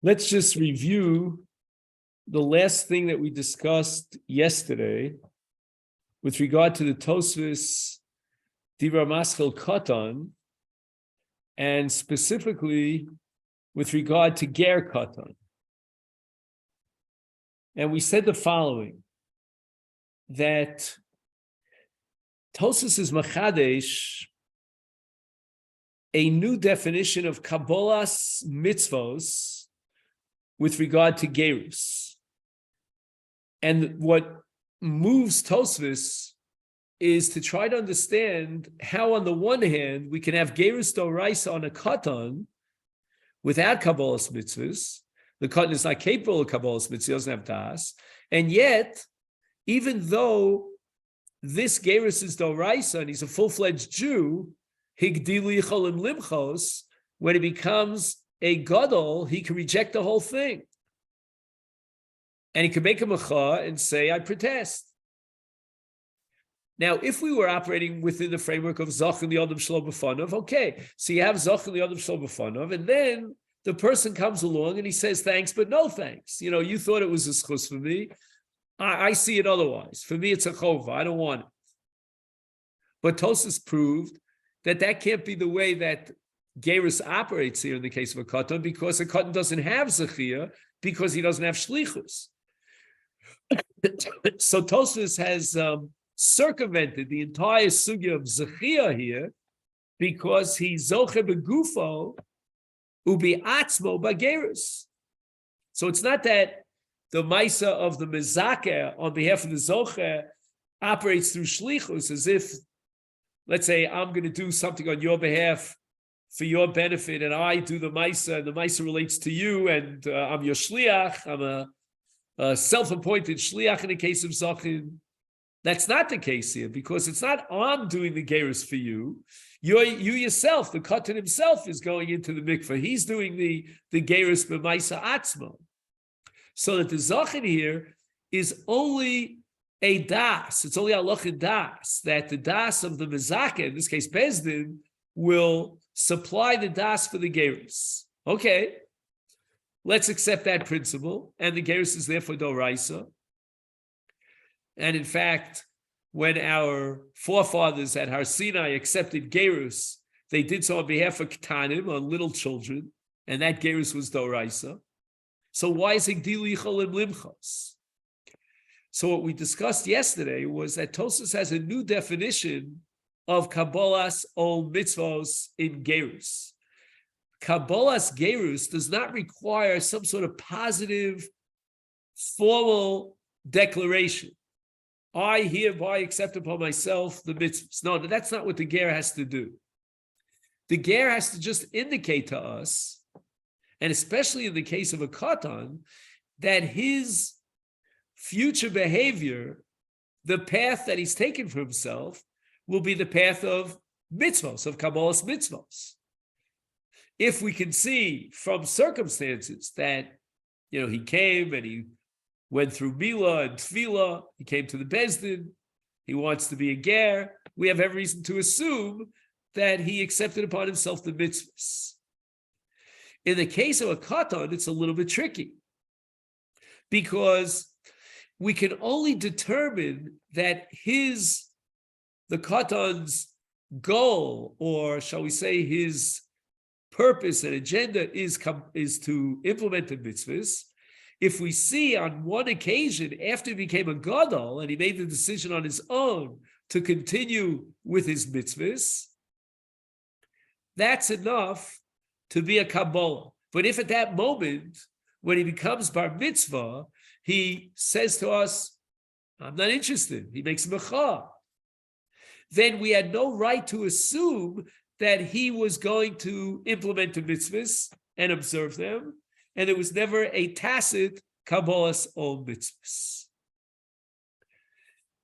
Let's just review the last thing that we discussed yesterday with regard to the Tosfos Dibra Maschel Katan, and specifically with regard to Ger Katan. And we said the following, that Tosfos is Machadesh a new definition of Kabbalas mitzvos with regard to Geirus. And what moves Tosfos is to try to understand how, on the one hand, we can have Geirus Doraisa on a Katan without Kabbalas mitzvahs. The Katan is not capable of Kabbalas mitzvahs, he doesn't have das. And yet, even though this Geirus is Doraisa and he's a full-fledged Jew, Higdili Cholim Limchos, when he becomes a gadol, he can reject the whole thing. And he can make a mecha and say, I protest. Now, if we were operating within the framework of Zach and the Adam Shlo B'Fanov, okay, so you have Zach and the Adam Shlo B'Fanov, and then the person comes along and he says, thanks, but no thanks. You know, you thought it was a schus for me. I see it otherwise. For me, it's a chova. I don't want it. But Tosfos proved that that can't be the way that Geirus operates here in the case of a Katan, because a Katan doesn't have Zechia, because he doesn't have Shlichus. So Tosfos has circumvented the entire sugya of Zechia here, because he's Zoche Begufo Ubi Atzmo Bageirus. So it's not that the Maisa of the Mezakeh on behalf of the Zoche operates through Shlichus, as if, let's say, I'm going to do something on your behalf for your benefit, and I do the Maisa, and the Maisa relates to you, and I'm your Shliach, I'm a self-appointed Shliach in the case of Zachin. That's not the case here, because it's not I'm doing the Geirus for you. You yourself, the Katan himself, is going into the mikveh. He's doing the Geirus b'maisa atzmo. So that the Zachin here is only a das. It's only halachah das, that the das of the mezakeh, in this case Bezdin, will supply the das for the Geirus. Okay, let's accept that principle, and the Geirus is therefore doraisa. And in fact, when our forefathers at Har Sinai accepted Geirus, they did so on behalf of Katanim, on little children, and that Geirus was doraisa. So why is it Gdili Cholim Limchos? So what we discussed yesterday was that Tosfos has a new definition of Kabbalas ol mitzvos in Geirus. Kabbalas Geirus does not require some sort of positive, formal declaration. I hereby accept upon myself the mitzvahs. No, that's not what the ger has to do. The ger has to just indicate to us, and especially in the case of a katan, that his future behavior, the path that he's taken for himself, will be the path of mitzvahs, of Kabbalas mitzvahs. If we can see from circumstances that, he came and he went through Mila and Tefillah, he came to the Bezdin, he wants to be a ger, we have every reason to assume that he accepted upon himself the mitzvahs. In the case of a katan, it's a little bit tricky, because we can only determine that the katan's goal, or shall we say his purpose and agenda, is to implement the mitzvahs, if we see on one occasion after he became a gadol and he made the decision on his own to continue with his mitzvahs, that's enough to be a Kabbalah. But if at that moment, when he becomes bar mitzvah, he says to us, I'm not interested, he makes a mecha, then we had no right to assume that he was going to implement the mitzvahs and observe them, and it was never a tacit Kabbalas ol mitzvahs.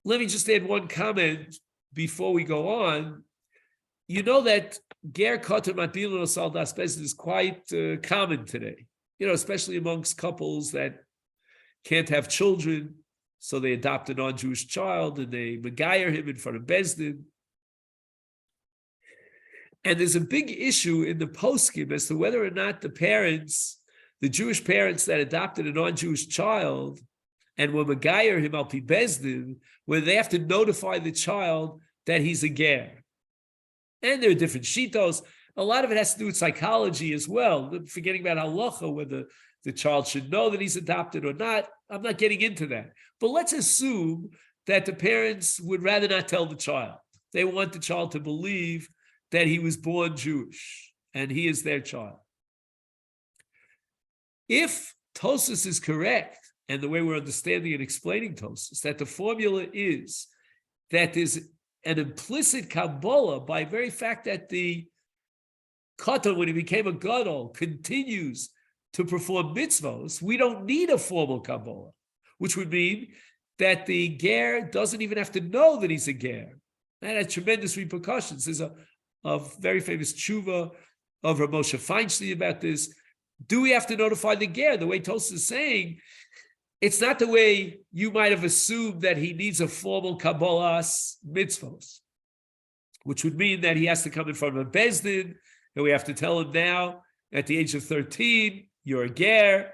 Let me just add one comment before we go on. You know that ger katan matbilin osal das bezdin is quite common today. Especially amongst couples that can't have children, so they adopt a non-Jewish child and they megayer him in front of bezdin. And there's a big issue in the poskim as to whether or not the parents the Jewish parents that adopted a non-Jewish child and were Megayer him al pi bezdin, where they have to notify the child that he's a ger. And there are different shitos. A lot of it has to do with psychology as well, forgetting about halacha, whether the child should know that he's adopted or not. I'm not getting into that. But let's assume that the parents would rather not tell the child. They want the child to believe that he was born Jewish and he is their child. If Tosfos is correct, and the way we're understanding and explaining Tosfos, that the formula is that there's an implicit Kabbalah by very fact that the Katan, when he became a Gadol, continues to perform mitzvos, we don't need a formal Kabbalah, which would mean that the ger doesn't even have to know that he's a ger. That has tremendous repercussions. There's a very famous tshuva of Rav Moshe Feinstein about this. Do we have to notify the ger? The way Tosfos is saying, it's not the way you might have assumed that he needs a formal Kabbalah's mitzvos, which would mean that he has to come in front of a bezdin, and we have to tell him now, at the age of 13, you're a ger,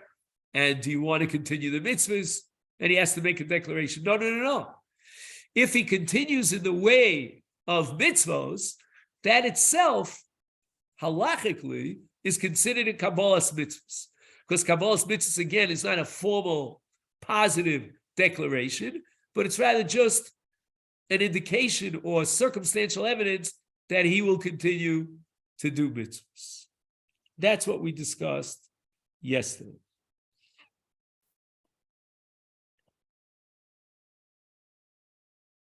and do you want to continue the mitzvahs? And he has to make a declaration. No. If he continues in the way of mitzvos, that itself, halachically, is considered a Kabbalah's mitzvahs. Because Kabbalah's mitzvahs, again, is not a formal, positive declaration, but it's rather just an indication or circumstantial evidence that he will continue to do mitzvahs. That's what we discussed yesterday.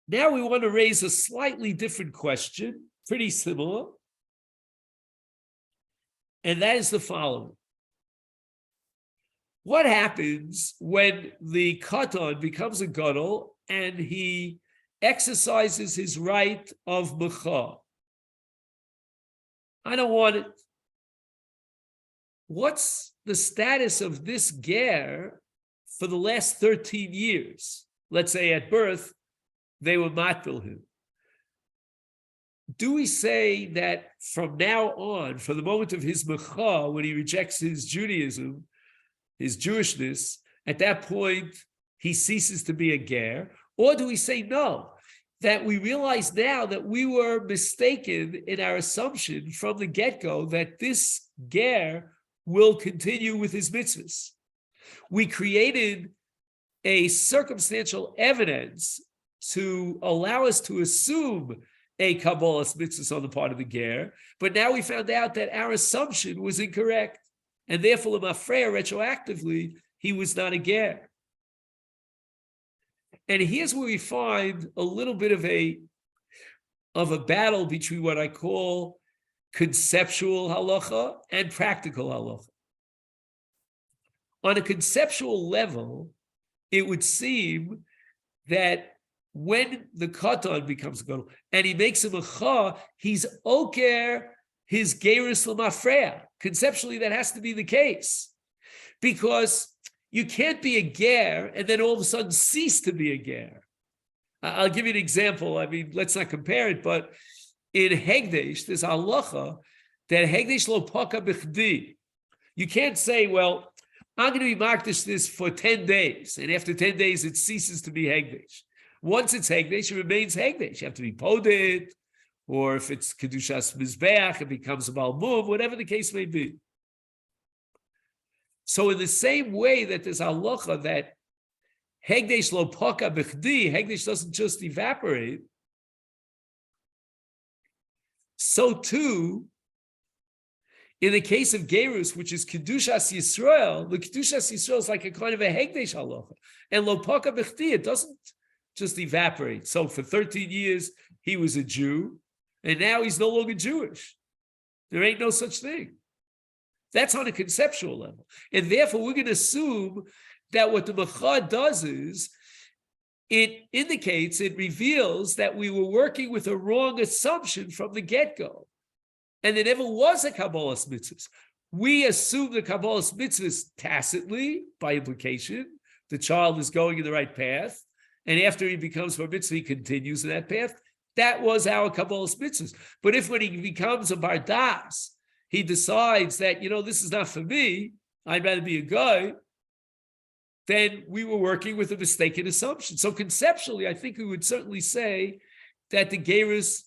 Now we want to raise a slightly different question, pretty similar, and that is the following. What happens when the Katan becomes a Gadol and he exercises his right of Mecha? I don't want it. What's the status of this ger for the last 13 years? Let's say at birth, they were matbil him. Do we say that from now on, from the moment of his mecha, when he rejects his Judaism, his Jewishness, at that point, he ceases to be a ger? Or do we say no, that we realize now that we were mistaken in our assumption from the get-go that this ger will continue with his mitzvahs? We created a circumstantial evidence to allow us to assume a Kabbalah's mitzvahs on the part of the ger, but now we found out that our assumption was incorrect, and therefore, Lemafreya, retroactively, he was not a ger. And here's where we find a little bit of a battle between what I call conceptual halacha and practical halacha. On a conceptual level, it would seem that when the Katan becomes a Gadol and he makes him a Cha, he's oker his Geirus Lemafreya. Conceptually, that has to be the case, because you can't be a ger and then all of a sudden cease to be a ger. I'll give you an example. I mean, let's not compare it, but in Hegdesh, there's halacha that Hegdesh lo paka b'chdi. You can't say, well, I'm going to be makdish this for 10 days, and after 10 days, it ceases to be Hegdesh. Once it's Hegdesh, it remains Hegdesh. You have to be poded, or if it's Kedushas Mizbeach, it becomes a Balmum, whatever the case may be. So in the same way that there's halacha that Hegdesh lo paka b'chdi, Hegdesh doesn't just evaporate, so too, in the case of Geirus, which is Kedushas Yisrael, the Kedushas Yisrael is like a kind of a Hegdesh halacha. And lo paka b'chdi, it doesn't just evaporate. So for 13 years, he was a Jew, and now he's no longer Jewish. There ain't no such thing. That's on a conceptual level. And therefore, we're going to assume that what the Mecha does is, it indicates, it reveals that we were working with a wrong assumption from the get-go. And there never was a Kabbalah's mitzvahs. We assume the Kabbalah's mitzvahs tacitly, by implication. The child is going in the right path. And after he becomes bar mitzvah, he continues in that path. That was our Kabbalah's mitzvahs. But if when he becomes a bardas, he decides that, this is not for me, I'd rather be a guy, then we were working with a mistaken assumption. So conceptually, I think we would certainly say that the Geirus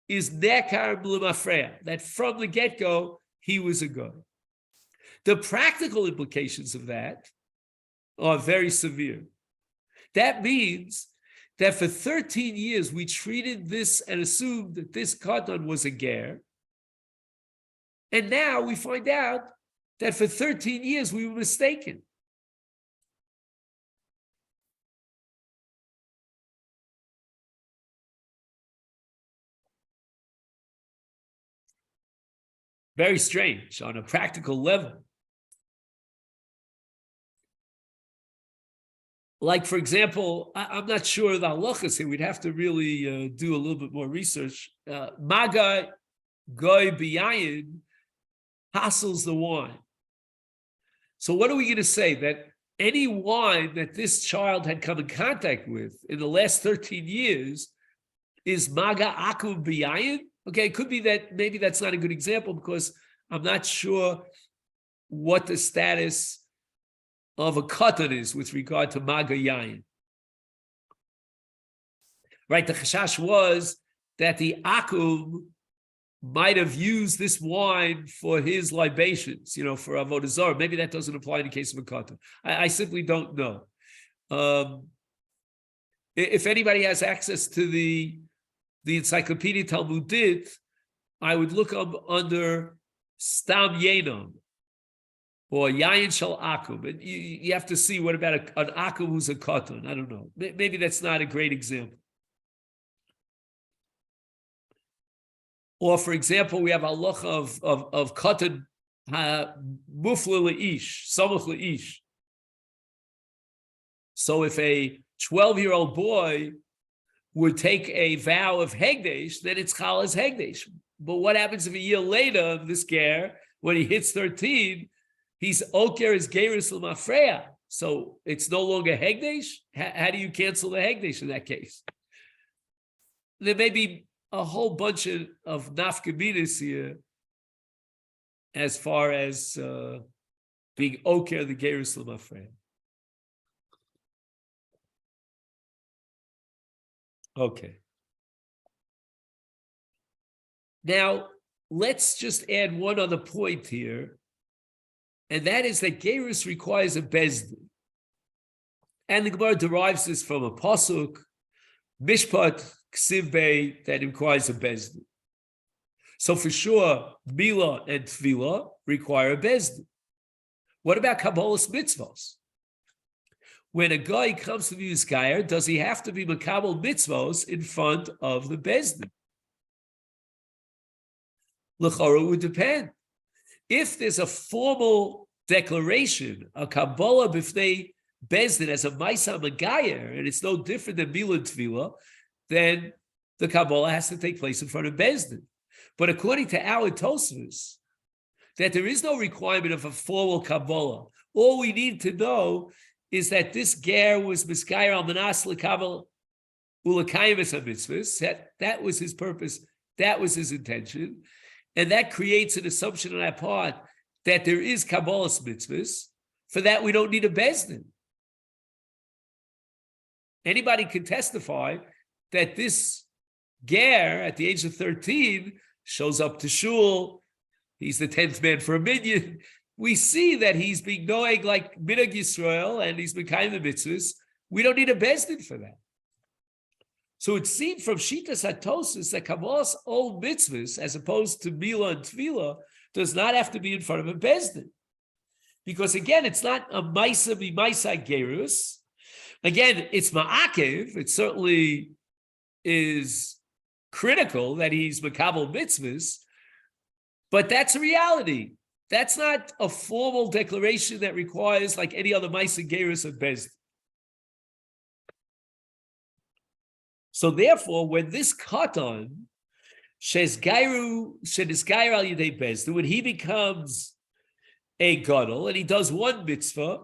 is nekar b'lemafreya, that from the get-go, he was a guy. The practical implications of that are very severe. That means that for 13 years, we treated this and assumed that this Katan was a ger. And now we find out that for 13 years, we were mistaken. Very strange on a practical level. Like, for example, I'm not sure of the halachas here. We'd have to really do a little bit more research. Maga goy biyayin hassles the wine. So what are we going to say? That any wine that this child had come in contact with in the last 13 years is maga akum biyayin? Okay, it could be that maybe that's not a good example because I'm not sure what the status of a katan is with regard to maga yayin. Right, the chashash was that the akum might have used this wine for his libations, for avodah zarah. Maybe that doesn't apply in the case of a katan. I simply don't know. If anybody has access to the Encyclopedia Talmudit, I would look up under Stam Yenom or Yayin Shal Akum. And you have to see what about an Akum who's a Katan. I don't know. Maybe that's not a great example. Or, for example, we have halacha of Katan Mufla Le'ish, Samuch Le'ish. So if a 12-year-old boy would take a vow of Hegdesh, then it's Chal as Hegdesh. But what happens if a year later, this ger, when he hits 13, he's Oker as Geirus L'mafreya. So it's no longer Hegdesh? How do you cancel the Hegdesh in that case? There may be a whole bunch of nafkaminas here as far as being Oker the Geirus L'mafreya. Okay. Now, let's just add one other point here, and that is that Geirus requires a bezdin. And the Gemara derives this from a pasuk, Mishpat Ksiv Bey, that requires a bezdin. So for sure, Mila and Tvila require a bezdin. What about Kabbalah's mitzvos? When a guy comes to be Yizgayer, does he have to be Makabal mitzvos in front of the bezdin? L'chora would depend. If there's a formal declaration, a Kabbalah b'fnei bezdin as a Maisa Magayer, and it's no different than Mila Tvila, then the Kabbalah has to take place in front of bezdin. But according to our Tosfos, that there is no requirement of a formal Kabbalah. All we need to know is that this ger was miskayer al manas lekabel ulakayim es mitzvahs. That was his purpose. That was his intention, and that creates an assumption on our part that there is kabbalah's mitzvahs. For that, we don't need a bezdin. Anybody can testify that this ger at the age of 13 shows up to shul. He's the 10th man for a minyan. We see that he's being noeg like Minhag Yisrael and he's Mekayim the mitzvahs. We don't need a bezdin for that. So it seemed from Shitas HaTosfos that Kabbalah's old mitzvahs, as opposed to Mila and Tvila, does not have to be in front of a bezdin. Because again, it's not a Maisa B'Maisa Geirus. Again, it's Ma'akev. It certainly is critical that he's Makabel mitzvahs, but that's a reality. That's not a formal declaration that requires, like any other Maisa Geirus of bezdin. So therefore, when this Katan, Shesgairu al Yidei bezdin, when he becomes a gadol and he does one mitzvah,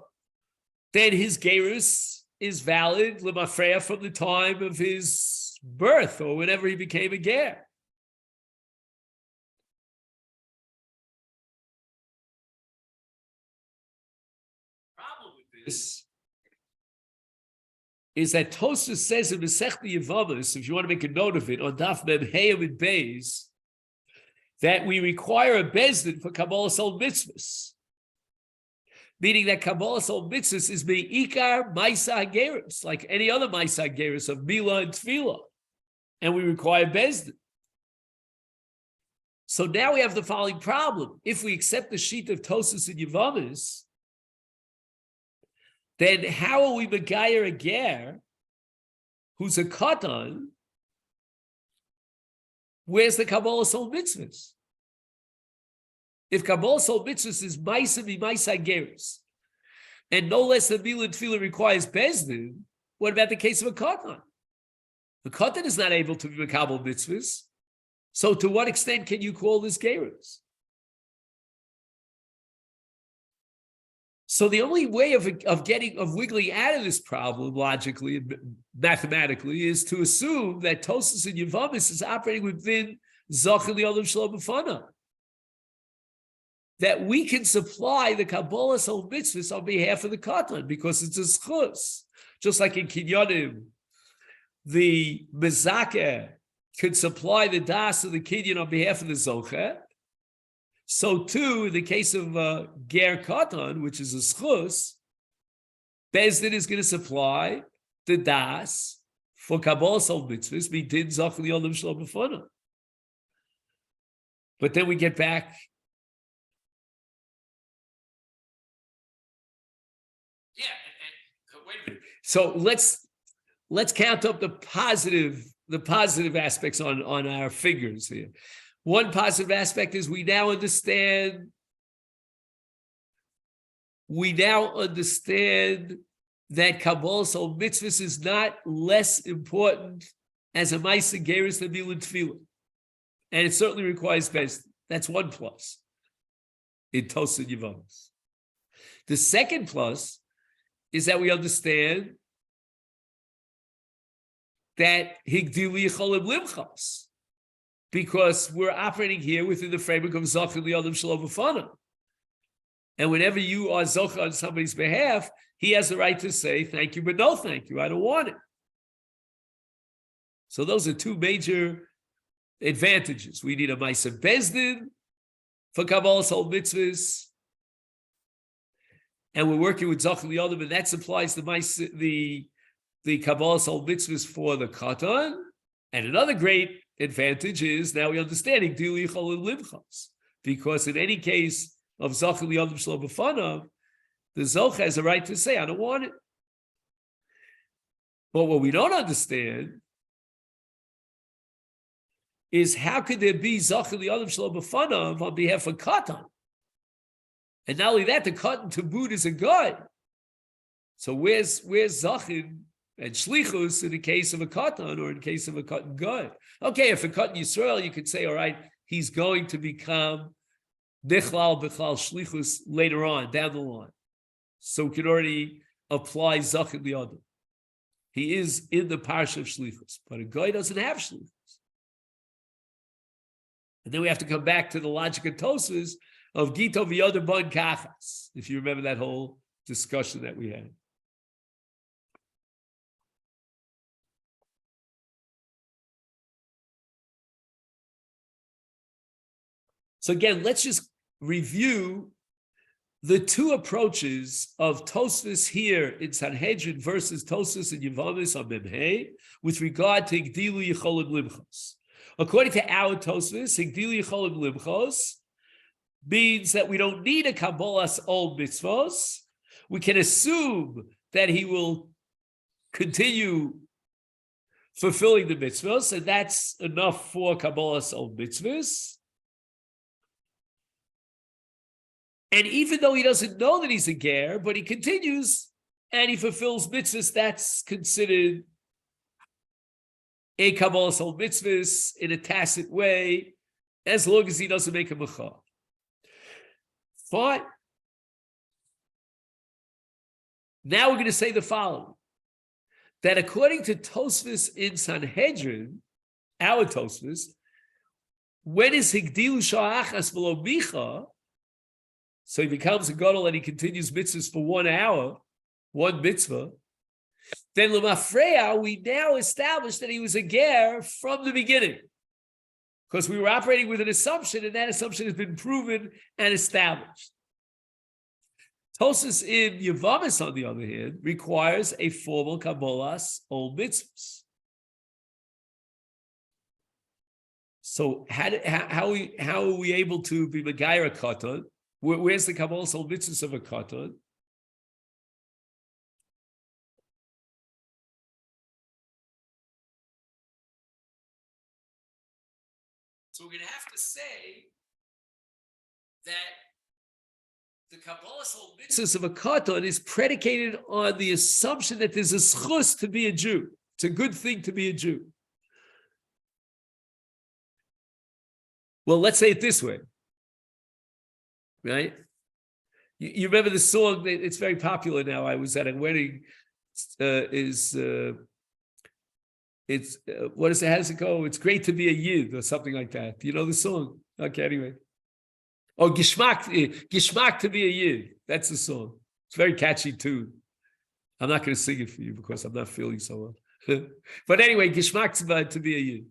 then his Geirus is valid lemafreya from the time of his birth or whenever he became a ger. this is that Tosfos says in Masechet Yevamos, if you want to make a note of it, on Daf Mem Hey Amud Beis, that we require a bezdin for Kabbalas ol mitzvahs, meaning that Kabbalas ol mitzvahs is me'ikar Maisa Geirus, like any other Maisa Geirus of Mila and Tefillah, and we require bezdin. So now we have the following problem: if we accept the sheet of Tosfos and Yevamos, then how are we megayer a ger who's a katan? Where's the Kabbalas ol mitzvahs? If Kabbalas ol mitzvahs is Maisa Maisa Geirus, and no less than Mila and Tefillah requires bezdin, what about the case of a katan? The katan is not able to be mekabel mitzvahs, so to what extent can you call this Geirus? So the only way of wiggling out of this problem logically and mathematically is to assume that Tosfos and Yevamos is operating within Zachar Li'olam Shelo B'fanav, that we can supply the Kabbalas ol mitzvahs on behalf of the Katan because it's a schus. Just like in Kinyanim, the Mezakeh could supply the das of the Kinyan on behalf of the Zocher. So too, in the case of Ger Katan, which is a schus, Bezdin is going to supply the das for Kabbalas ol mitzvahs, midin Zachar Li'olam Shelo B'fanav. But then we get back. Yeah, wait a minute. So let's count up the positive aspects on our figures here. One positive aspect is we now understand that Kabbalas ol mitzvahs is not less important as a Maisa Geirus than Mila and Tefillah, and it certainly requires bezdin. That's one plus in Tosfos and Yevamos. The second plus is that we understand that Higdili Cholim Limchas, because we're operating here within the framework of Zachar Li'olam Shelo B'fanav. And whenever you are Zochar on somebody's behalf, he has the right to say, thank you, but no thank you, I don't want it. So those are two major advantages. We need a Maisa Bezdin for Kabbalas ol mitzvahs, and we're working with Zachar Li'olam, and that supplies the Kabbalas ol mitzvahs for the Katan. And another great advantage is now we understand Higdili Cholim Limchas, because in any case of Zachar Li'olam Shelo B'fanav, the Zocher has a right to say, I don't want it. But what we don't understand is how could there be Zachar Li'olam Shelo B'fanav on behalf of Katan? And not only that, the Katan to boot is a guy. So where's Zachin and Shlichus in the case of a Katan or in the case of a Katan guy? Okay, if a Katan Yisrael, you could say, all right, he's going to become Nichlal B'chlal Shlichus later on, down the line. So we can already apply Zachin Li'odam. He is in the parsha of Shlichus, but a guy doesn't have Shlichus. And then we have to come back to the logic of Tosfos of Gito V'Yodam Bon Kachas, if you remember that whole discussion that we had. So again, let's just review the two approaches of Tosfos here in Sanhedrin versus Tosfos in Yevamos on Memhei with regard to Higdilu Yicholim Limchos. According to our Tosfos, Higdilu Yicholim Limchos means that we don't need a Kabbalas ol mitzvos. We can assume that he will continue fulfilling the mitzvos, and that's enough for Kabbalas ol mitzvos. And even though he doesn't know that he's a ger, but he continues and he fulfills mitzvahs, that's considered a Kabbalas ol mitzvahs in a tacit way, as long as he doesn't make a mechah. Fine. Now we're going to say the following, that according to Tosfos in Sanhedrin, our Tosfos, when is Higdilu Sha'achas V'lo Micha, so he becomes a gadol and he continues mitzvahs for 1 hour, one mitzvah, then L'mafreya, we now establish that he was a ger from the beginning. Because we were operating with an assumption, and that assumption has been proven and established. Tosas in Yavamis, on the other hand, requires a formal Kabbalas ol mitzvahs. So how are we able to be Megayer a Katan? Where's the Kabbalas ol mitzvahs of a Katan? So we're going to have to say that the Kabbalas ol mitzvahs of a Katan is predicated on the assumption that there's a schus to be a Jew. It's a good thing to be a Jew. Well, let's say it this way, right? You remember the song? It's very popular now. I was at a wedding. What is it? How does it go? It's great to be a Yid or something like that. Do you know the song? Okay, anyway. Oh, Gishmak to be a Yid. That's the song. It's a very catchy tune. I'm not going to sing it for you because I'm not feeling so well. But anyway, Gishmak to be a Yid.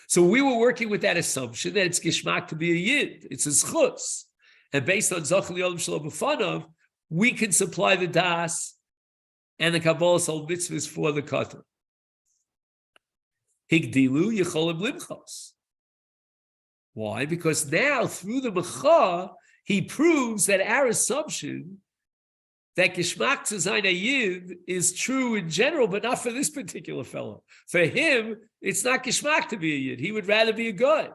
So we were working with that assumption that it's Gishmak to be a Yid. It's a schutz. And based on Zachal Yodam Shalom B'fanav, we can supply the das and the Kabbalas ol mitzvahs for the Katan. Higdilu Yecholim Limchos. Why? Because now, through the Mecha, he proves that our assumption that Gishmak to Zayin Yid is true in general, but not for this particular fellow. For him, it's not Gishmak to be a Yid. He would rather be a God.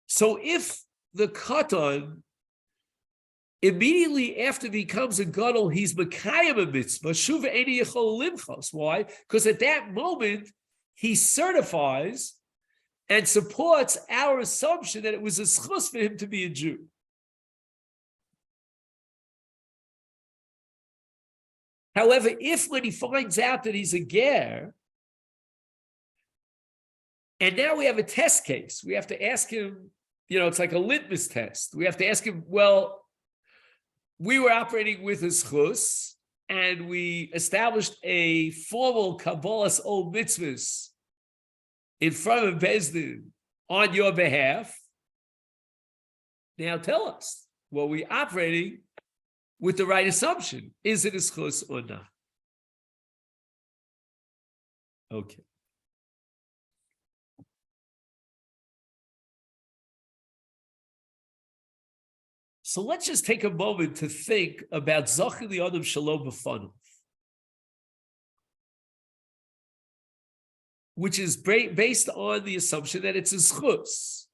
So if the Katan immediately after he becomes a gadol, he's mekayem a mitzvah. Shuva eini yechol limchos. Why? Because at that moment he certifies and supports our assumption that it was a schus for him to be a Jew. However, if when he finds out that he's a ger, and now we have a test case, we have to ask him. It's like a litmus test. We have to ask him, well, we were operating with a schus, and we established a formal Kabbalas ol mitzvahs in front of Bezdin on your behalf. Now tell us, were we operating with the right assumption? Is it a schus or not? Okay. So let's just take a moment to think about Zachil Yodam Shalom B'fanav, which is based on the assumption that it's a schus.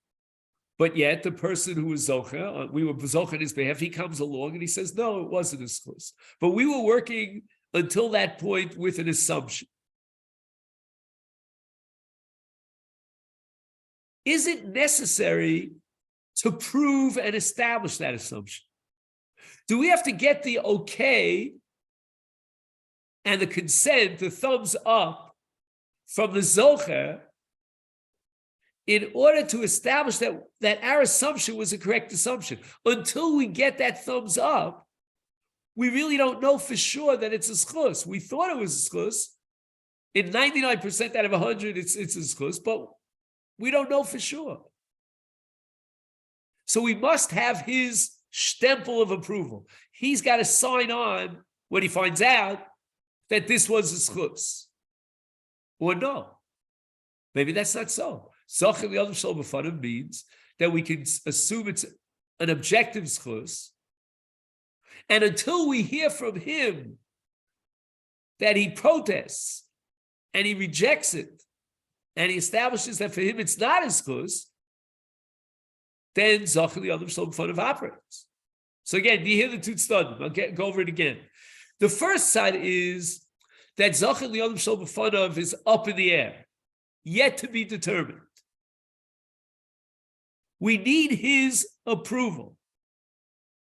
But yet the person who was Zocha, we were Zocha on his behalf, he comes along and he says, no, it wasn't a schus. But we were working until that point with an assumption. Is it necessary to prove and establish that assumption? Do we have to get the okay and the consent, the thumbs up from the Zocher in order to establish that our assumption was a correct assumption? Until we get that thumbs up, we really don't know for sure that it's a schus. We thought it was a schus. In 99% out of 100, it's a schus, but we don't know for sure. So we must have his stempel of approval. He's got to sign on when he finds out that this was a schus. Or no. Maybe that's not so. Zachil Yodam Shalom B'fanav means that we can assume it's an objective schus. And until we hear from him that he protests and he rejects it and he establishes that for him it's not a schus, then Zachil Yodam Shalom B'fanav operates. So again, do you hear the two tzaddim? I'll go over it again. The first side is that Zachil Yodam Shalom B'fanav is up in the air, yet to be determined. We need his approval.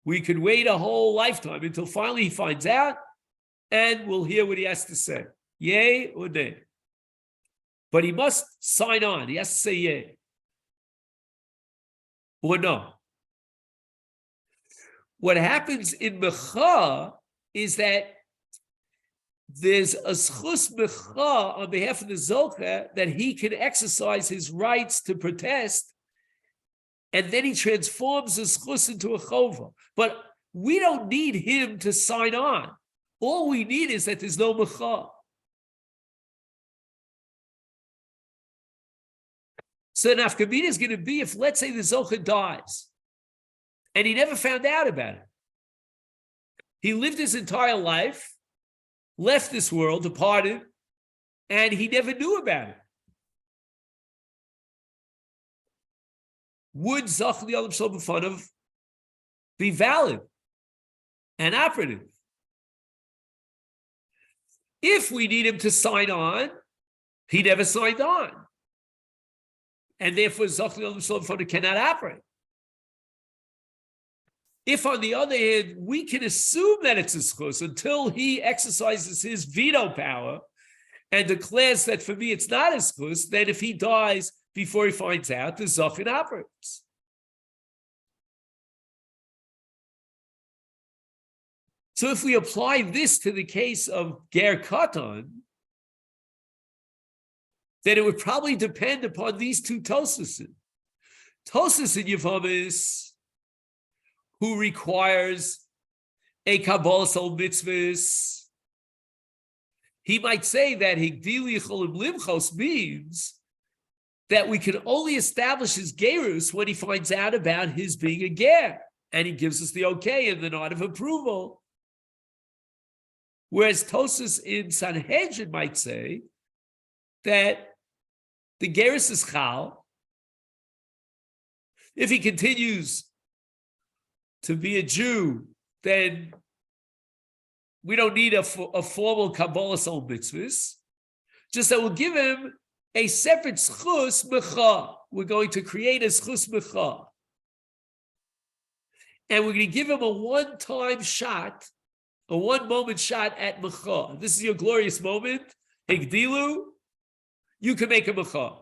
We could wait a whole lifetime until finally he finds out, and we'll hear what he has to say. Yay or nay? But he must sign on. He has to say yeah or no. What happens in Mecha is that there's a schus Mecha on behalf of the Zocher that he can exercise his rights to protest, and then he transforms the schus into a chova. But we don't need him to sign on. All we need is that there's no Mecha. So nafkamina is going to be if, let's say, the Zocher dies, and he never found out about it. He lived his entire life, left this world, departed, and he never knew about it. Would Zach Li'olam Shalom B'fanav be valid and operative? If we need him to sign on, he never signed on. And therefore, Zach Li'olam Shalom B'fanav cannot operate. If, on the other hand, we can assume that it's a schus until he exercises his veto power and declares that for me it's not a schus, then if he dies before he finds out, the Zachin operates. So if we apply this to the case of Ger Katan, then it would probably depend upon these two Tosusim. Tosus in Yevamis, who requires a Kabbalah Sol mitzvahs, he might say that Higdili Cholim Limchos means that we can only establish his Geirus when he finds out about his being a Ger, and he gives us the okay and the nod of approval. Whereas Tosus in Sanhedrin might say that the Geirus is Chal. If he continues to be a Jew, then we don't need a formal Kabbalah Sol mitzvahs, just that we'll give him a separate schus mecha. We're going to create a schus mecha. And we're going to give him a one-time shot, a one-moment shot at mecha. This is your glorious moment. Higdilu, you can make a mecha.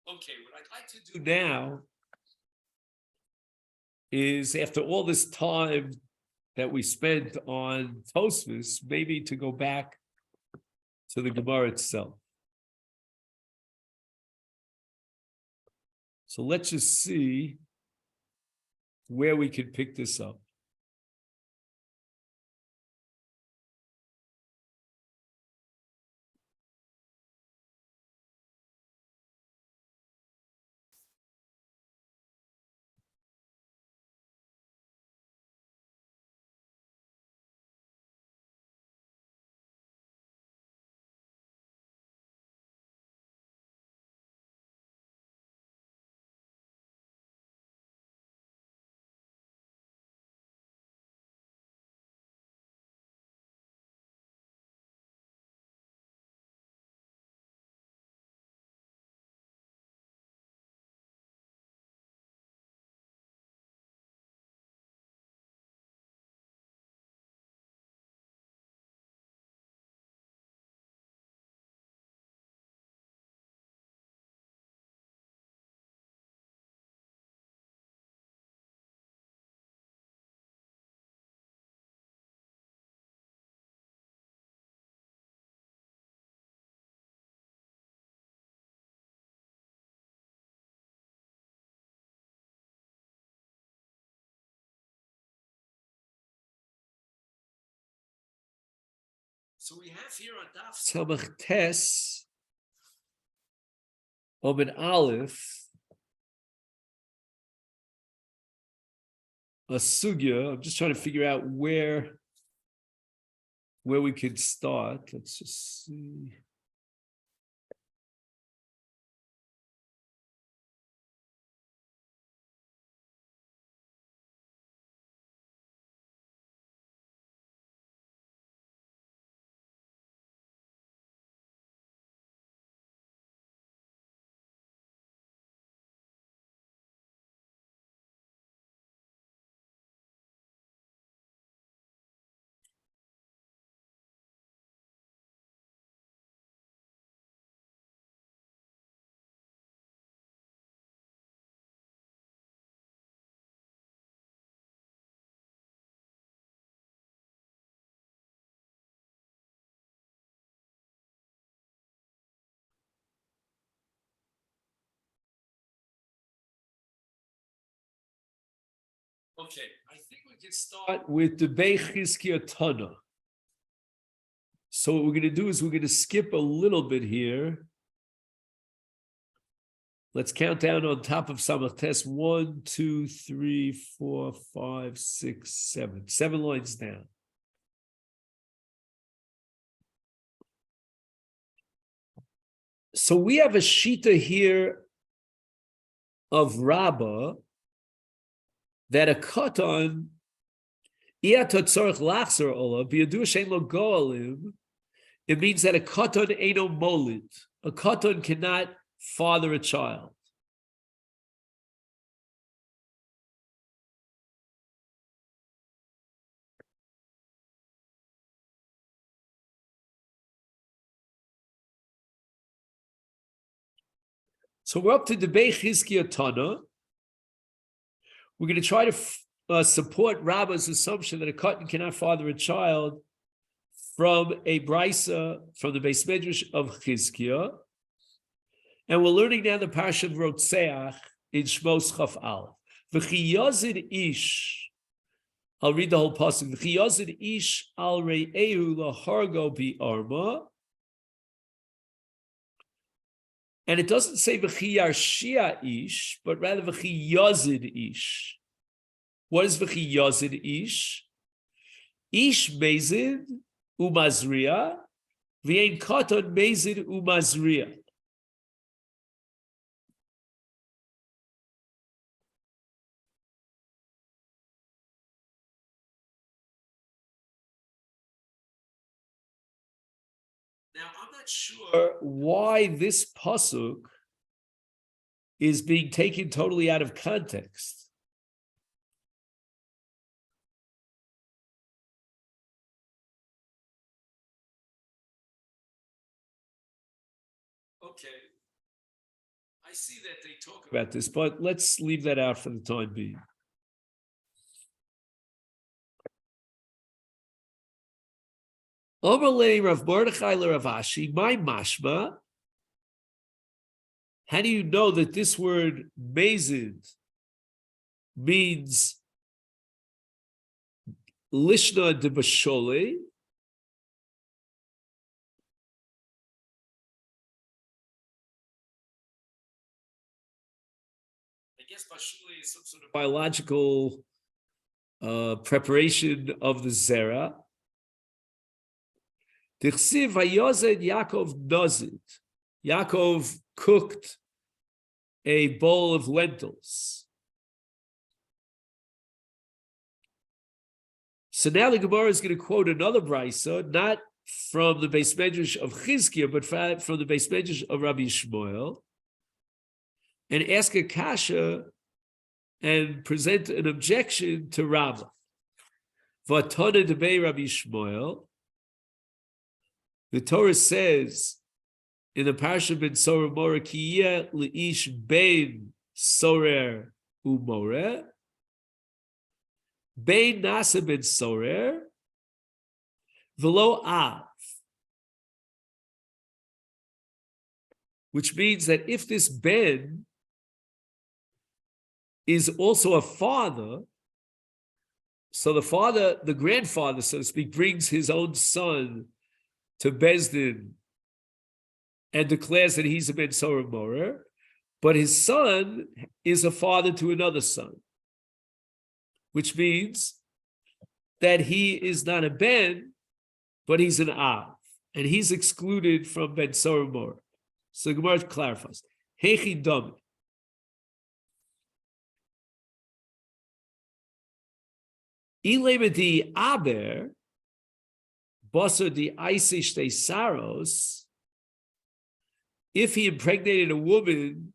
Okay, what I'd like to do now is, after all this time that we spent on Tosfos, maybe to go back to the Gemara itself. So let's just see where we can pick this up. So we have here on Daf Samach Tes Omen Aleph a sugya. I'm just trying to figure out where where we could start. Let's just see. Okay, I think we can start with the Bechizkiah Tana. So what we're going to do is we're going to skip a little bit here. Let's count down on top of Samach Tes 1, 2, 3, 4, 5, 6, 7. 7 lines down. So we have a shita here of Rabbah that a Katan, it means that a Katan ain't no molid. A Katan cannot father a child. So we're up to the Bechizkiah Tana. We're going to try to support Rabbah's assumption that a Katan cannot father a child from a brisa from the Beis Medrash of Chizkiah. And we're learning now the Parsha of Rotzeach in Shmos Chaf Aleph. V'chi yazid ish, I'll read the whole pasuk. V'chi yazid ish al re'ehu lahargo bi arma. And it doesn't say v'chi yarshia ish, but rather v'chi yazid ish. What is v'chi yazid ish? Ish mezid umazriya, v'yein katan mezid umazriya. Now, I'm not sure why this pasuk is being taken totally out of context. Okay. I see that they talk about this, but let's leave that out for the time being. Omerlei Rav Mordechai Rav Ashi, my mashma. How do you know that this word mezid means lishna de bashole? I guess bashole is some sort of biological preparation of the zera. Tichsiv hayozed Yaakov nozid. Yaakov cooked a bowl of lentils. So now the Gemara is going to quote another brisa, not from the Beis Medrash of Chizkiah, but from the Beis Medrash of Rabbi Shmuel, and ask a kasha and present an objection to Rabbah. Vatana debei Rabbi Shmuel. The Torah says in the Parsha ben Sorer Moreh ki yeh leish ben sorer umoreh, ben nasa ben sorer v'lo av, which means that if this ben is also a father, so the father, the grandfather, so to speak, brings his own son to Bezdin and declares that he's a ben sorer morer, but his son is a father to another son, which means that he is not a ben, but he's an Av, and he's excluded from Ben Sorah Mora. So the Gemara clarifies. Hechi Dami. Ilema di Aber, Basar di Aisish de Saros, if he impregnated a woman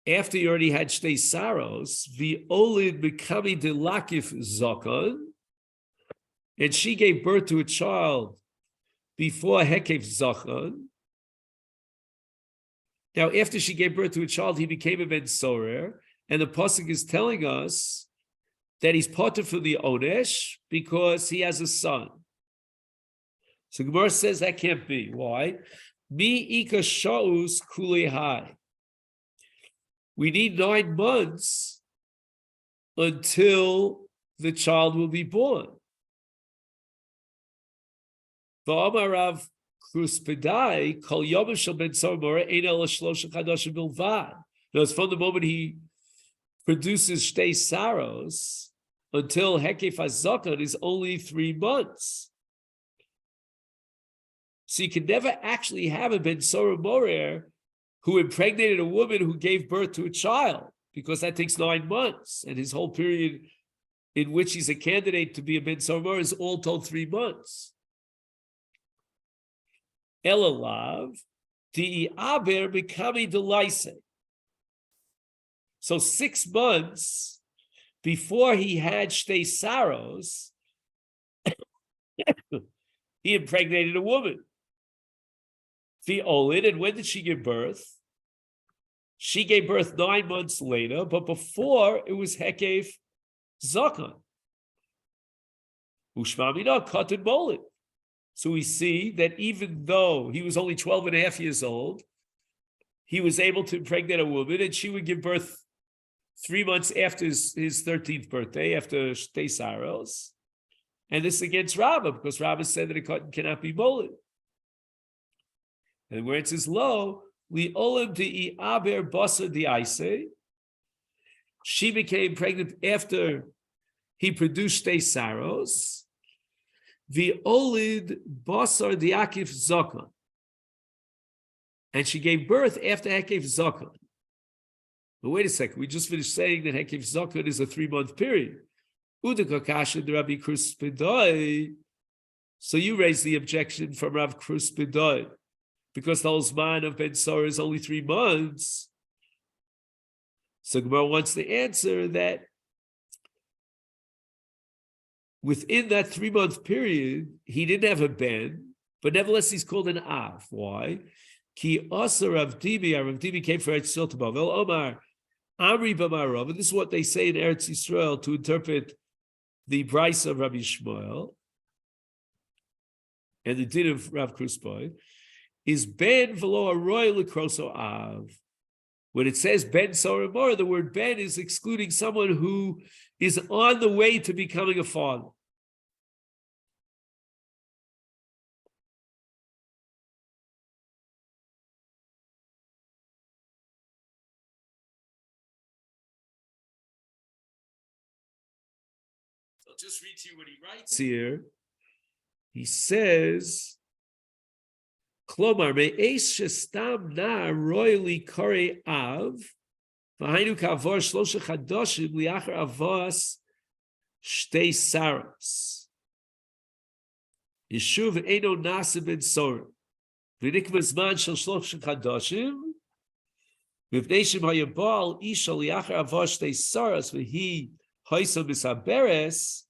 after he already had Shtei Saros, the Olid Mikami de Lakif Zakon, and she gave birth to a child before Hekef Zakon. Now, after she gave birth to a child, he became a Ben Sorer, and the Pasuk is telling us that he's potter for the Onesh because he has a son. So Gemara says that can't be. Why? Mi ika shaus kule hai. We need 9 months until the child will be born. V'amarav kruspedai kol yom shel ben tzar mora ein el shlosha chadashim bilvad. Now, it's from the moment he produces shtei saros until hekef hazakon is only 3 months. So you can never actually have a Ben Sorah Morer who impregnated a woman who gave birth to a child, because that takes 9 months, and his whole period in which he's a candidate to be a Ben Sorah Morer is all told 3 months. Elalav, di aber becoming delaise. So 6 months before he had Shtei Saros, he impregnated a woman. The Olid, and when did she give birth? She gave birth 9 months later, but before it was Hekef Zakon. Ushmamina Katan Bolid. So we see that even though he was only 12 and a half years old, he was able to impregnate a woman, and she would give birth 3 months after his 13th birthday, after Shtei Saros. And this against Rabbah, because Rabbah said that a cotton cannot be bolid. And where it says lo, li olam di aber basa di aise, she became pregnant after he produced Shtei Saros. The olid basar di akif zakon, and she gave birth after Hekef Zakon. But wait a second, we just finished saying that Hekef Zakon is a 3-month period. Udakakasha de Rabbi Kruspedoi. So you raise the objection from Rav Kruspedoi, because the whole Zman of Ben Sorah is only 3 months. So Gemara wants to answer that within that 3-month period, he didn't have a Ben, but nevertheless he's called an Av. Why? Ki asa Rav Dimi came for Eretz Yisrael to Bavel. Omar, Amri b'marav. And this is what they say in Eretz Yisrael to interpret the Bryce of Rabbi Shmuel and the din of Rav Kruspoy, is Ben v'lo aroy l'kroso Av. When it says Ben Sorah Mora, the word Ben is excluding someone who is on the way to becoming a father. I'll just read to you what he writes here. He says, Klomar me'es shestam na royally kore av v'hainu kavor shlosha chadoshim liachar avos shtei saros yishuv eino nasa ben sorah v'nikva zman shel shlosha chadoshim v'vnei shem hayabal isha liachar avos shtei saros v'hi hoysa misaberes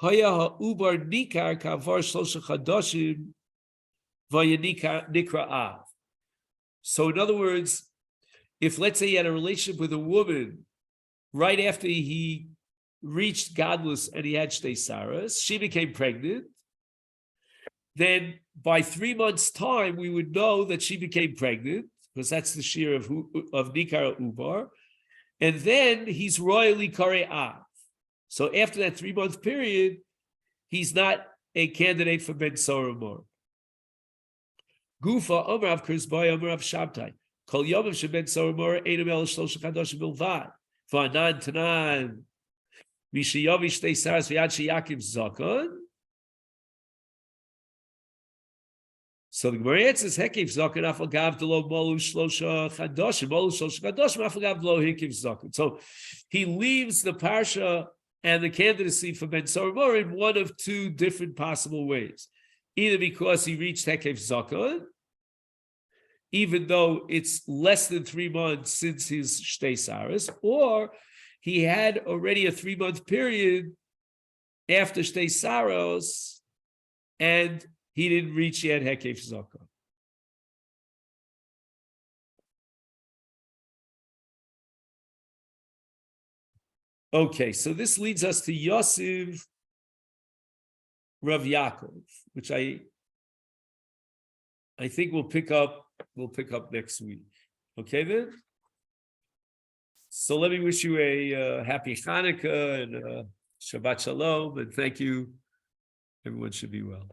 haya ha'ubar nikar kavor shlosha chadoshim. So in other words, if let's say he had a relationship with a woman right after he reached godless and he had Shtei Saros, she became pregnant, then by 3 months' time we would know that she became pregnant, because that's the shear of Nikar Ubar, and then he's royally Kare Av. So after that 3-month period, he's not a candidate for Ben Sorah Mora. Gufa Omrav Kurzbay Omrav Shabtai. Kol Yom Sheben Sorah Mora Einam El Shlosh Chadoshim Bilvad. V'anan Tanan Mishayavi Shtei Saras V'Yad Sheyakim Zakon. So the Gemara answers, Hekiv Zaken Afagav Delo Molu Shlosha Chadoshim, Molu Shlosha Chadoshim, Afagav Delo Hekiv Zaken. So he leaves the Parsha and the candidacy for Ben Saramor in one of two different possible ways. Either because he reached Hekiv Zaken, even though it's less than 3 months since his Shtei Saras, or he had already a 3-month period after Shtei Saros, and he didn't reach yet Hekev Zaka. Okay, so this leads us to Yosef Rav Yaakov, which I think we'll pick up next week. Okay then? So let me wish you a happy Hanukkah and Shabbat Shalom, and thank you. Everyone should be well.